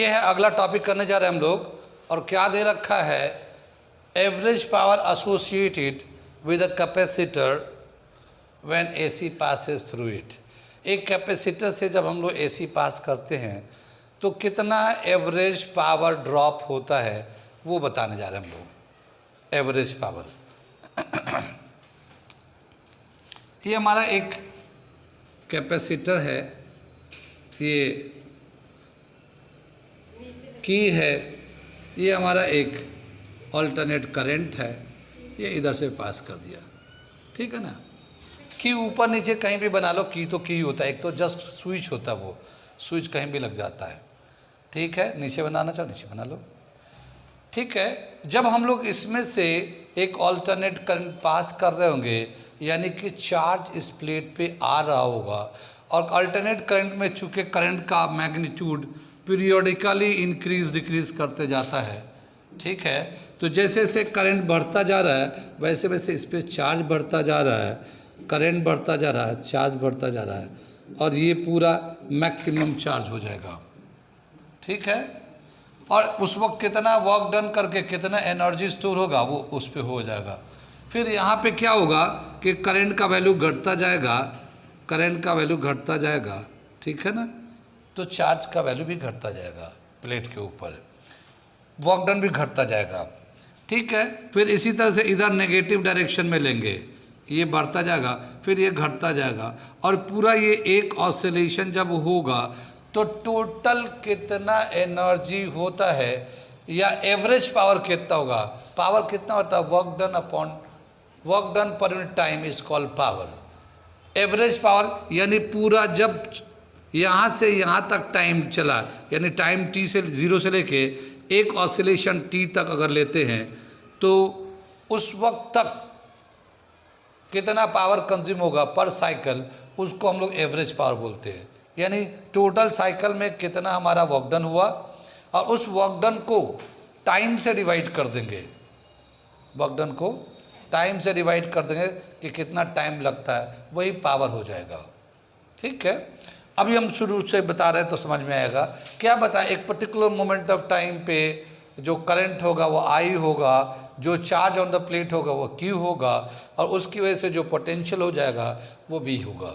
ये है अगला टॉपिक करने जा रहे हैं हम लोग। और क्या दे रखा है, average power associated with a capacitor when AC passes through it. एक कैपेसिटर से जब हम लोग एसी पास करते हैं तो कितना एवरेज पावर ड्रॉप होता है वो बताने जा रहे हैं हम लोग। एवरेज पावर ये हमारा एक कैपेसिटर है, ये की है, ये हमारा एक अल्टरनेट करंट है, ये इधर से पास कर दिया, ठीक है ना। की ऊपर नीचे कहीं भी बना लो, की तो की होता है, एक तो जस्ट स्विच होता है, वो स्विच कहीं भी लग जाता है, ठीक है। नीचे बनाना चाहो नीचे बना लो, ठीक है। जब हम लोग इसमें से एक अल्टरनेट करंट पास कर रहे होंगे, यानी कि चार्ज इस प्लेट पे आ रहा होगा, और अल्टरनेट करंट में चूँकि करंट का मैग्नीट्यूड पीरियोडिकली इंक्रीज डिक्रीज करते जाता है, ठीक है। तो जैसे जैसे करंट बढ़ता जा रहा है वैसे वैसे इस पर चार्ज बढ़ता जा रहा है, करंट बढ़ता जा रहा है, चार्ज बढ़ता जा रहा है, और ये पूरा मैक्सिमम चार्ज हो जाएगा, ठीक है। और उस वक्त कितना वर्क डन करके कितना एनर्जी स्टोर होगा वो उस पर हो जाएगा। फिर यहाँ पे क्या होगा कि करंट का वैल्यू घटता जाएगा, करंट का वैल्यू घटता जाएगा, ठीक है ना। तो चार्ज का वैल्यू भी घटता जाएगा, प्लेट के ऊपर वर्क डन भी घटता जाएगा, ठीक है। फिर इसी तरह से इधर नेगेटिव डायरेक्शन में लेंगे, ये बढ़ता जाएगा, फिर ये घटता जाएगा, और पूरा ये एक ऑसिलेशन जब होगा तो टोटल कितना एनर्जी होता है या एवरेज पावर कितना होगा, पावर कितना होता है, work done upon work done per unit time is called power. Average power यानी पूरा जब यहाँ से यहाँ तक टाइम चला, यानी टाइम टी से 0 से लेके एक ऑसिलेशन टी तक अगर लेते हैं तो उस वक्त तक कितना पावर कंज्यूम होगा पर साइकिल, उसको हम लोग एवरेज पावर बोलते हैं। यानी टोटल साइकिल में कितना हमारा वर्क डन हुआ, और उस वर्क डन को टाइम से डिवाइड कर देंगे, वर्क डन को टाइम से डिवाइड कर देंगे कि कितना टाइम लगता है, वही पावर हो जाएगा, ठीक है। अभी हम शुरू से बता रहे हैं तो समझ में आएगा। क्या बताएं, एक पर्टिकुलर मोमेंट ऑफ टाइम पे जो करंट होगा वो आई होगा, जो चार्ज ऑन द प्लेट होगा वो क्यू होगा, और उसकी वजह से जो पोटेंशियल हो जाएगा वो वी होगा।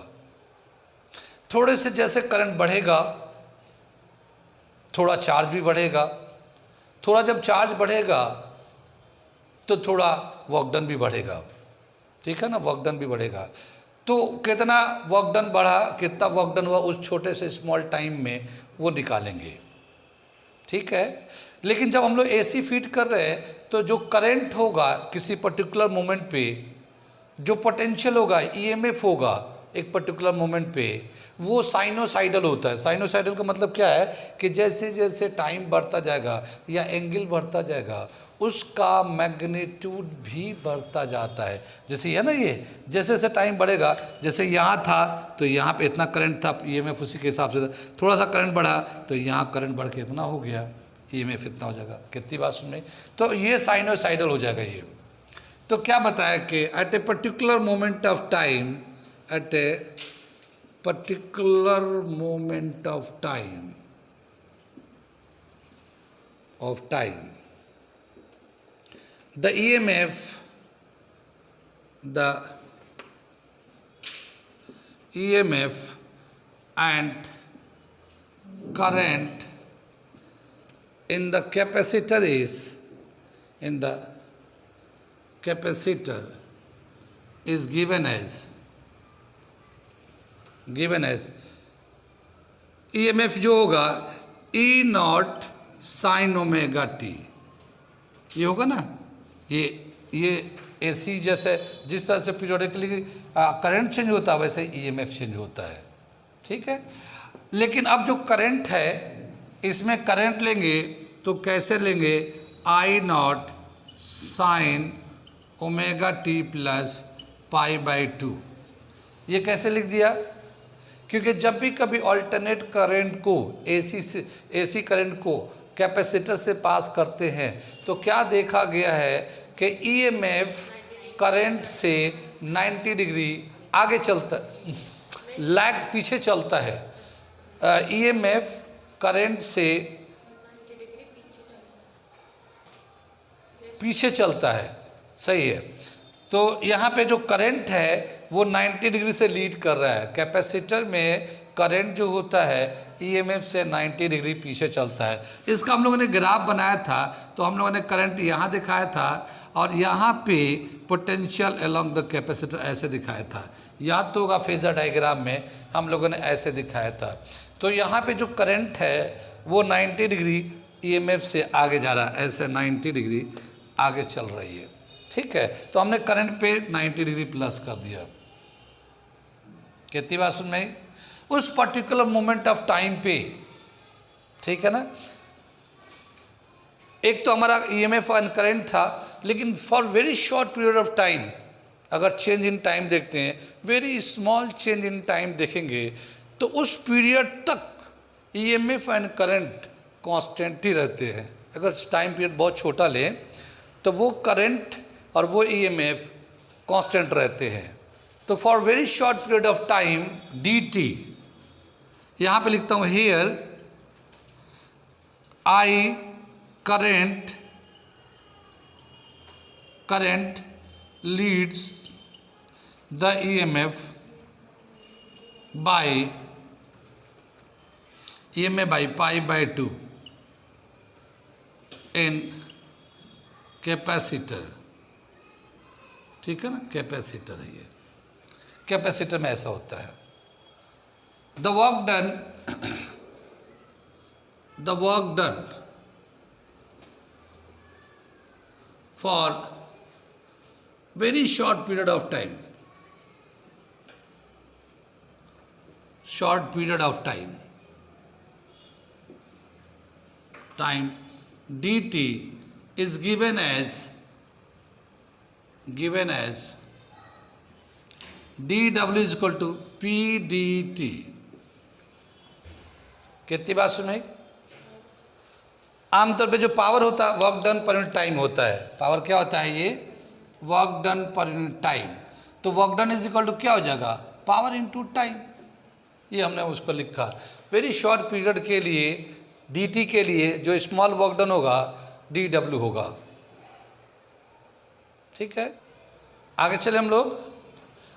थोड़े से जैसे करंट बढ़ेगा थोड़ा चार्ज भी बढ़ेगा, थोड़ा जब चार्ज बढ़ेगा तो थोड़ा वर्क डन भी बढ़ेगा, ठीक है ना, वर्क डन भी बढ़ेगा। तो कितना वर्क डन बढ़ा, कितना वर्क डन हुआ उस छोटे से स्मॉल टाइम में वो निकालेंगे, ठीक है। लेकिन जब हम लोग एसी फीड कर रहे हैं तो जो करंट होगा किसी पर्टिकुलर मोमेंट पे, जो पोटेंशियल होगा ईएमएफ होगा एक पर्टिकुलर मोमेंट पे, वो साइनोसाइडल होता है। साइनोसाइडल का मतलब क्या है कि जैसे जैसे टाइम बढ़ता जाएगा या एंगल बढ़ता जाएगा उसका मैग्नीट्यूड भी बढ़ता जाता है। जैसे है ना, ये जैसे जैसे टाइम बढ़ेगा, जैसे यहाँ था तो यहाँ पे इतना करंट था, ईएमएफ उसी के हिसाब से था, थोड़ा सा करंट बढ़ा तो यहाँ करंट बढ़ के इतना हो गया, ईएमएफ इतना हो जाएगा। कितनी बात सुन में, तो ये साइनोसाइडल हो जाएगा ये। तो क्या बताया कि at a particular moment of time, at a particular moment of time, the EMF, and current in the capacitor is given as EMF जो होगा E not sine omega T, ये होगा ना। ये एसी जैसे जिस तरह से पीरियोडिकली करंट चेंज होता है वैसे EMF चेंज होता है, ठीक है। लेकिन अब जो करंट है इसमें करंट लेंगे तो कैसे लेंगे, I not sine omega T plus π/2। ये कैसे लिख दिया, क्योंकि जब भी कभी अल्टरनेट करंट को एसी करंट को कैपेसिटर से पास करते हैं तो क्या देखा गया है कि ईएमएफ करंट से 90 डिग्री आगे चलता, लैग पीछे चलता है। ईएमएफ करंट से पीछे चलता है, सही है। तो यहाँ पे जो करंट है वो 90 डिग्री से लीड कर रहा है। कैपेसिटर में करंट जो होता है ईएमएफ से 90 डिग्री पीछे चलता है। इसका हम लोगों ने ग्राफ बनाया था, तो हम लोगों ने करंट यहाँ दिखाया था और यहाँ पे पोटेंशियल अलोंग द कैपेसिटर ऐसे दिखाया था। याद तो होगा फेजर डायग्राम में हम लोगों ने ऐसे दिखाया था। तो यहाँ पे जो करंट है वो 90 डिग्री ईएमएफ से आगे जा रहा है, ऐसे 90 डिग्री आगे चल रही है, ठीक है। तो हमने करंट पे 90 डिग्री प्लस कर दिया। कितनी बात सुन में आई? उस पर्टिकुलर मोमेंट ऑफ टाइम पे, ठीक है ना। एक तो हमारा ईएमएफ एंड करंट था, लेकिन for very short period of time अगर चेंज इन टाइम देखते हैं, very small change in time देखेंगे, तो उस पीरियड तक ईएमएफ एंड करंट कांस्टेंट ही रहते हैं। अगर टाइम पीरियड बहुत छोटा लें तो वो करंट और वो ईएमएफ कांस्टेंट रहते हैं। तो for very short period of time D T, यहाँ पे लिखता हूँ here I current leads the EMF by pi by 2 in capacitor, ठीक है ना। कैपेसिटर है ये, कैपेसिटर में ऐसा होता है। The work done for very short period of time, dt is given as dw is equal to pdt। कितनी बात सुनाई? आमतौर पे जो पावर होता है work done per unit time होता है। पावर क्या होता है? ये work done per unit time. तो work done is equal to क्या हो जाएगा? Power into time. ये हमने उसको लिखा। वेरी शॉर्ट पीरियड के लिए dt के लिए जो स्मॉल वर्क डन होगा dw होगा, ठीक है। आगे चले हम लोग।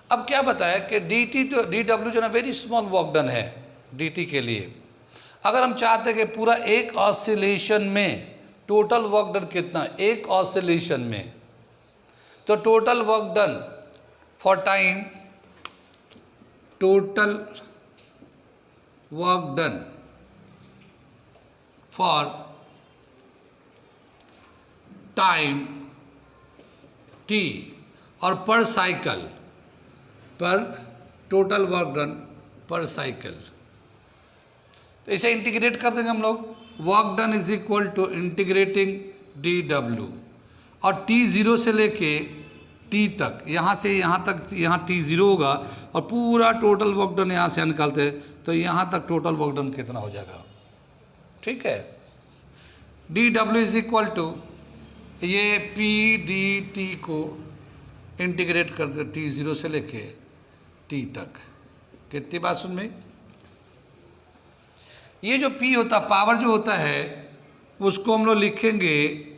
अब क्या बताया कि dt तो dw जो ना वेरी स्मॉल वर्क डन है dt के लिए। अगर हम चाहते हैं कि पूरा एक ऑसिलेशन में टोटल वर्क डन कितना, एक ऑसिलेशन में, तो total work done for time, total work done for time t और per cycle, per total work done per cycle, तो इसे इंटीग्रेट कर देंगे हम लोग। Work done is equal to integrating dw और t0 से लेके t तक, यहाँ से यहाँ तक, यहाँ t0 होगा और पूरा टोटल वर्क डन यहाँ से निकालते हैं, तो यहाँ तक टोटल वर्क डन कितना हो जाएगा, ठीक है। dw इज इक्वल टू ये p dt को इंटीग्रेट करते t0 से लेके t तक। कितनी बात सुन में? ये जो p होता, पावर जो होता है, उसको हम लोग लिखेंगे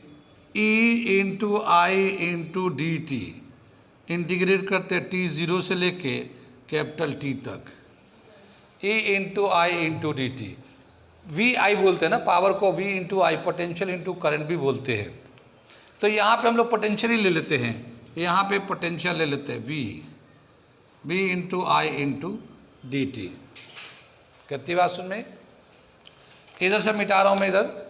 e into I into D T. Integrate करते t0 से लेके कैपिटल T तक, e into I into D T. V I बोलते हैं ना पावर को, v into I, potential into current भी बोलते हैं। तो यहाँ पे हम लोग पोटेंशियल ही ले लेते हैं, यहाँ पे पोटेंशियल ले लेते हैं v into I into D T. कितनी बात सुन में? इधर से मिटा रहा हूँ मैं इधर।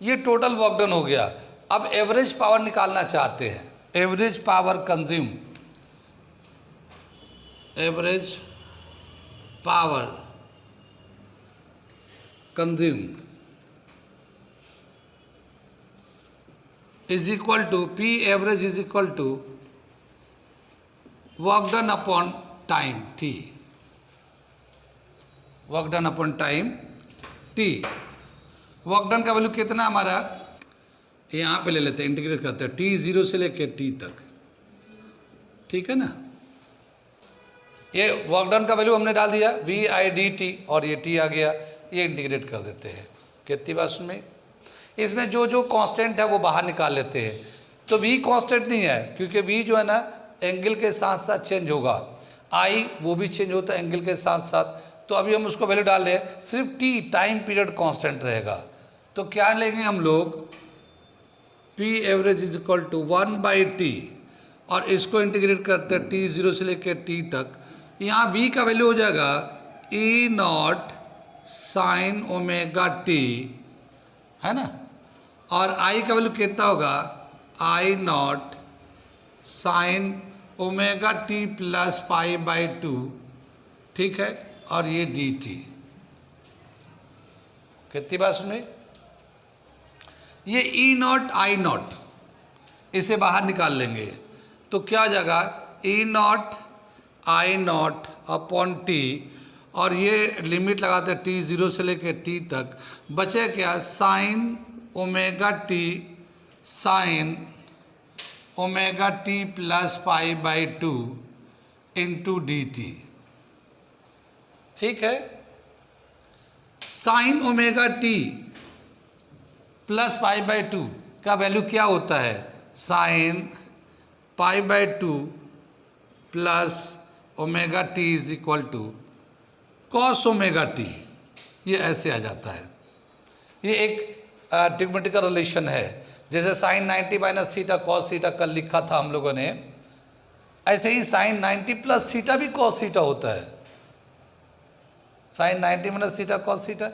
ये टोटल वर्क डन हो गया। अब एवरेज पावर निकालना चाहते हैं, average power consume, average power consume is equal to P average is equal to work done upon time T, work done upon time T. Work done का value कितना हमारा, यहाँ पे ले लेते हैं, इंटीग्रेट करते हैं t0 से लेके t तक, ठीक है ना। ये वर्क डन का वैल्यू हमने डाल दिया v i dt और ये t आ गया, ये इंटीग्रेट कर देते हैं। कितनी बात सुन में? इसमें जो जो कांस्टेंट है वो बाहर निकाल लेते हैं। तो v कांस्टेंट नहीं है, क्योंकि v जो है ना एंगल के साथ साथ चेंज होगा, i वो भी चेंज होता है एंगल के साथ साथ। तो अभी हम उसको वैल्यू डाल रहे हैं, सिर्फ t टाइम पीरियड कांस्टेंट रहेगा। तो क्या लेंगे हम लोग, p average is equal to 1/t, और इसको इंटीग्रेट करते हैं t 0 से लेकर t तक। यहाँ v का वैल्यू हो जाएगा e not sine omega t, है ना, और i का वैल्यू कितना होगा, i not sine omega t plus π/2, ठीक है, और ये dt। कितनी बात सुनिए, ये ई नॉट आई नॉट इसे बाहर निकाल लेंगे तो क्या हो जाएगा, E not I not upon T, और ये लिमिट लगाते हैं टी 0 से लेकर टी तक, बचे क्या, sine omega T sine omega T plus π/2 into D T. ठीक है, साइन ओमेगा टी प्लस π/2 का वैल्यू क्या होता है, sine π/2 plus omega T is equal to cos omega T, ये ऐसे आ जाता है। ये एक ट्रिग्नोमेट्रिकल रिलेशन है, जैसे sine 90 minus theta cos theta कल लिखा था हम लोगों ने, ऐसे ही साइन 90 प्लस थीटा भी कॉस थीटा होता है। Sine 90 minus theta cos theta,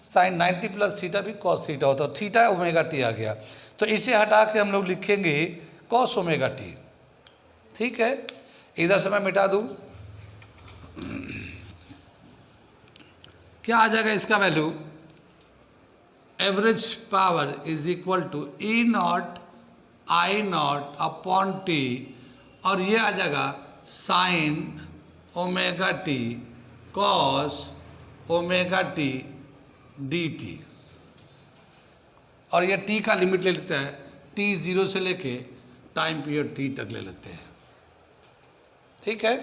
sine 90 plus theta भी कॉस थीटा होता है, थीटा ओमेगा टी आ गया, तो इसे हटा के हम लोग लिखेंगे कॉस ओमेगा टी। ठीक है, इधर से मैं मिटा दूं, क्या आ जाएगा इसका value, average power is equal to E not I not upon T, और ये आ जाएगा sine omega T cos omega T D T, और ये t का लिमिट ले लेते हैं, t 0 से लेके टाइम पीरियड t तक ले लेते हैं। ठीक है,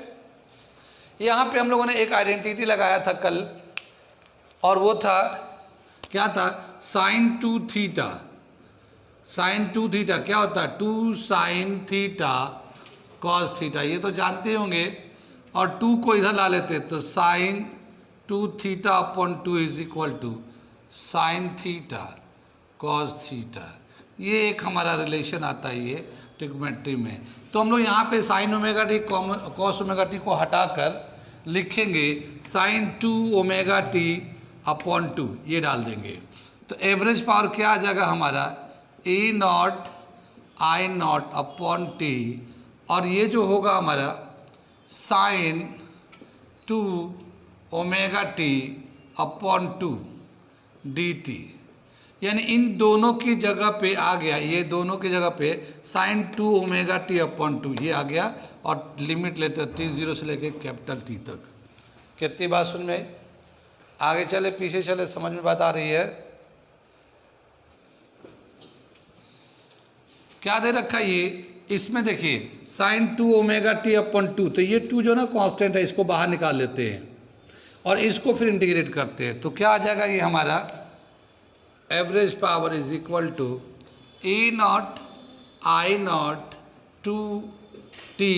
यहाँ पे हम लोगों ने एक आइडेंटिटी लगाया था कल, और वो था क्या था, साइन 2 थीटा, साइन 2 थीटा क्या होता है, 2 साइन थीटा कॉस थीटा, ये तो जानते होंगे, और 2 को इधर ला लेते तो sine 2 theta upon 2 is equal to sine theta cos theta, ये एक हमारा रिलेशन आता है ये ट्रिग्नोमेट्री में। तो हम लोग यहाँ पे sign omega T cos omega T को हटाकर लिखेंगे साइन 2 ओमेगा टी अपॉन 2, ये डाल देंगे, तो एवरेज पावर क्या आ जाएगा हमारा, E not I not upon T, और ये जो होगा हमारा sine 2 omega T upon 2 D T, यानी इन दोनों की जगह पे आ गया, ये दोनों की जगह पे साइन 2 ओमेगा टी अपॉन 2 ये आ गया, और लिमिट लेते हैं टी 0 से लेके कैपिटल टी तक। कितनी बात सुन में, आगे चले पीछे चले, समझ में बात आ रही है, क्या दे रखा है ये, इसमें देखिए साइन 2 ओमेगा टी अपॉन 2, तो ये 2 जो ना कांस्टेंट है, इसको बाहर निकाल लेते हैं और इसको फिर इंटीग्रेट करते हैं, तो क्या आ जाएगा ये हमारा, average power is equal to E not I naught 2 T,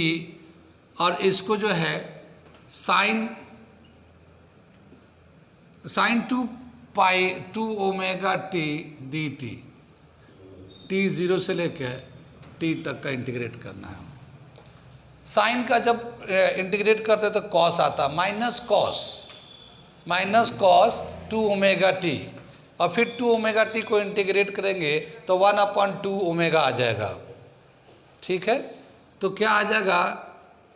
और इसको जो है sine 2 omega T D T, T 0 से लेकर टी तक का इंटीग्रेट करना है। साइन का जब इंटीग्रेट करते तो कॉस आता, माइनस कॉस 2 ओमेगा टी, और फिर 2 ओमेगा टी को इंटीग्रेट करेंगे तो 1/2 ओमेगा आ जाएगा। ठीक है, तो क्या आ जाएगा,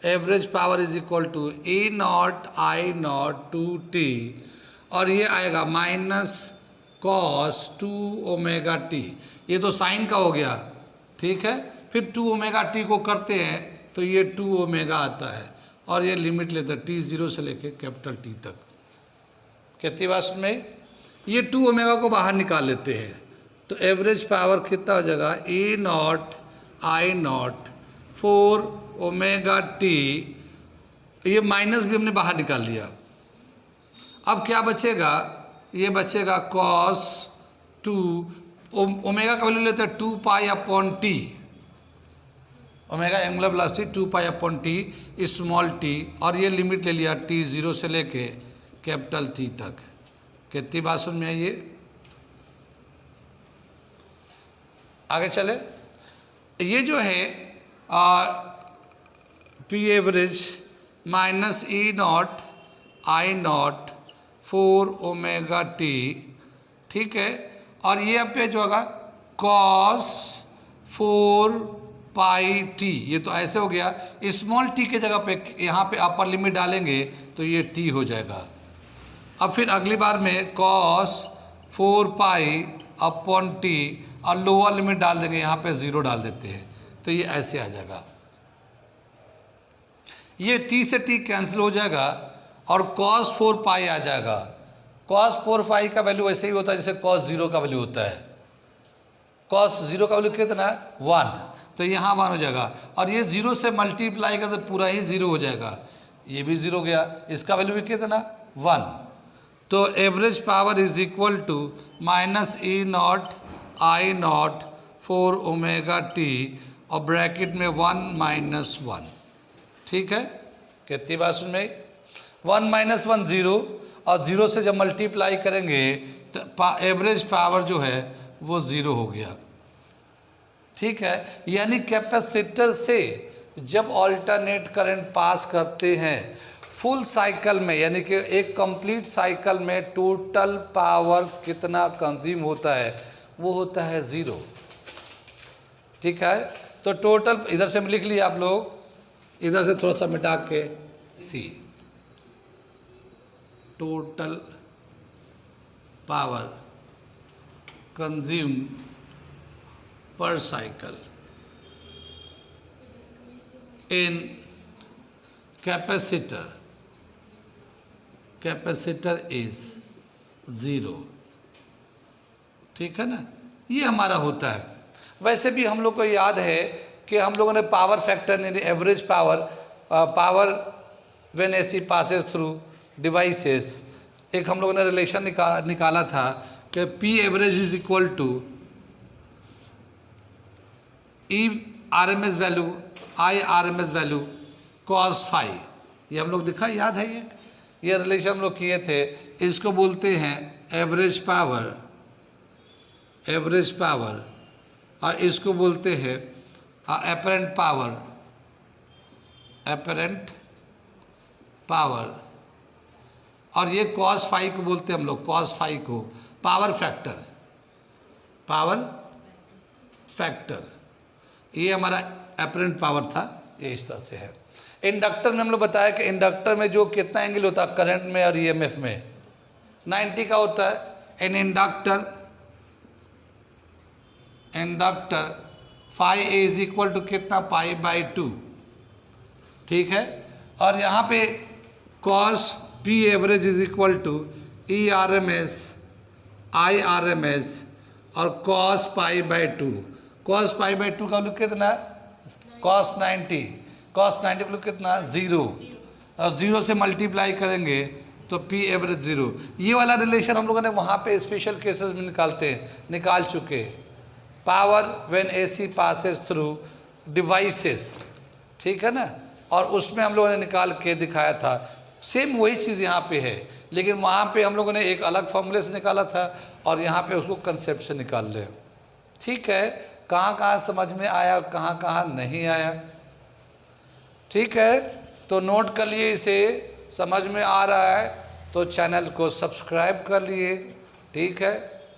average power is equal to E not I naught 2 T, और ये आएगा माइनस कॉस 2 ओमेगा टी, ये तो साइन का हो गया। ठीक है, फिर 2 ओमेगा टी को करते हैं तो ये 2 ओमेगा आता है, और ये लिमिट लेते हैं टी 0 से लेके कैपिटल टी तक। कितनी बात में, ये 2 ओमेगा को बाहर निकाल लेते हैं, तो एवरेज पावर कितना हो जाएगा, E not I not 4 omega T, ये माइनस भी हमने बाहर निकाल लिया। अब क्या बचेगा, ये बचेगा कॉस 2 ओमेगा का वैल्यू लेते हैं 2 pi upon T, omega angular velocity 2 pi upon T small T, और ये लिमिट ले लिया टी 0 से लेके कैपिटल टी तक। कितनी बात सुन में आई ये? आगे चले, ये जो है P average minus E not I not 4 omega T, ठीक है, और ये अब पे जो होगा कॉस 4 पाई टी, ये तो ऐसे हो गया। स्मॉल टी के जगह पे यहाँ पे अपर लिमिट डालेंगे तो ये टी हो जाएगा। अब फिर अगली बार में कॉस 4 पाई अपॉन टी और लोअर लिमिट डाल देंगे, यहाँ पे 0 डाल देते हैं तो ये ऐसे आ जाएगा। ये टी से टी कैंसिल हो जाएगा और cos 4 पाई आ जाएगा। cos 4 पाई का वैल्यू ऐसे ही होता है जैसे cos 0 का वैल्यू होता है। cos 0 का वैल्यू कितना है? 1, तो यहाँ 1 हो जाएगा, और ये 0 से मल्टीप्लाई कर तो पूरा ही 0 हो जाएगा, ये भी 0 गया, इसका वैल्यू भी कितना? 1। तो average power is equal to minus E not I not 4 omega T और ब्रैकेट में 1 माइनस 1, ठीक है। कितनी बात सुन में? 1 माइनस 1 0, और 0 से जब मल्टीप्लाई करेंगे तो एवरेज पावर जो है वो 0 हो गया, ठीक है। यानी कैपेसिटर से जब अल्टरनेट करंट पास करते हैं फुल साइकिल में, यानी कि एक कंप्लीट साइकिल में टोटल पावर कितना कंज्यूम होता है, वो होता है 0, ठीक है। तो टोटल इधर से लिख लिया आप लोग, इधर से थोड़ा सा मिटा के सी, टोटल पावर कंज्यूम पर साइकिल इन कैपेसिटर इज 0, ठीक है ना। ये हमारा होता है। वैसे भी हम लोग को याद है कि हम लोगों ने पावर फैक्टर यानी average power when AC passes through devices, एक हम लोगों ने रिलेशन निकाला था कि P average is equal to E RMS value I RMS value cos phi, ये हम लोग दिखा, याद है ये रिलेशन हम लोग किए थे। इसको बोलते हैं एवरेज पावर, और इसको बोलते हैं एपरेंट पावर, और ये कॉस फाई को बोलते हैं हम लोग, कॉस फाई को पावर फैक्टर, ये हमारा एपरेंट पावर था, ये इस तरह से है। इंडक्टर में हम लोग बताया कि इंडक्टर में जो कितना एंगल होता है करंट में और ईएमएफ में 90 का होता है। In inductor phi A is equal to कितना? पाई बाई 2, ठीक है। और यहाँ पे cos P average is equal to E R M S I R M S और cos pi by 2, cos pi by 2 का वैल्यू कितना? कॉस 90 का वैल्यू कितना? 0, और 0 से मल्टीप्लाई करेंगे तो पी एवरेज 0। ये वाला रिलेशन हम लोगों ने वहाँ पे स्पेशल केसेस में निकाल चुके। Power when AC passes through devices, ठीक है ना, और उसमें हम लोगों ने निकाल के दिखाया था। सेम वही चीज़ यहाँ पे है, लेकिन वहाँ पे हम लोगों ने एक अलग फॉर्मूले से निकाला था और यहाँ पे उसको कंसेप्ट से निकाल लें, ठीक है। कहाँ कहाँ समझ में आया, कहाँ कहाँ नहीं आया, ठीक है। तो नोट कर लिए, इसे समझ में आ रहा है तो चैनल को सब्सक्राइब कर लिए, ठीक है,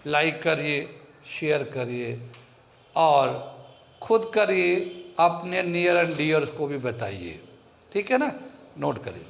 लाइक करिए, शेयर करिए और खुद करिए, अपने नियर एंड डियर को भी बताइए, ठीक है ना। नोट करिए।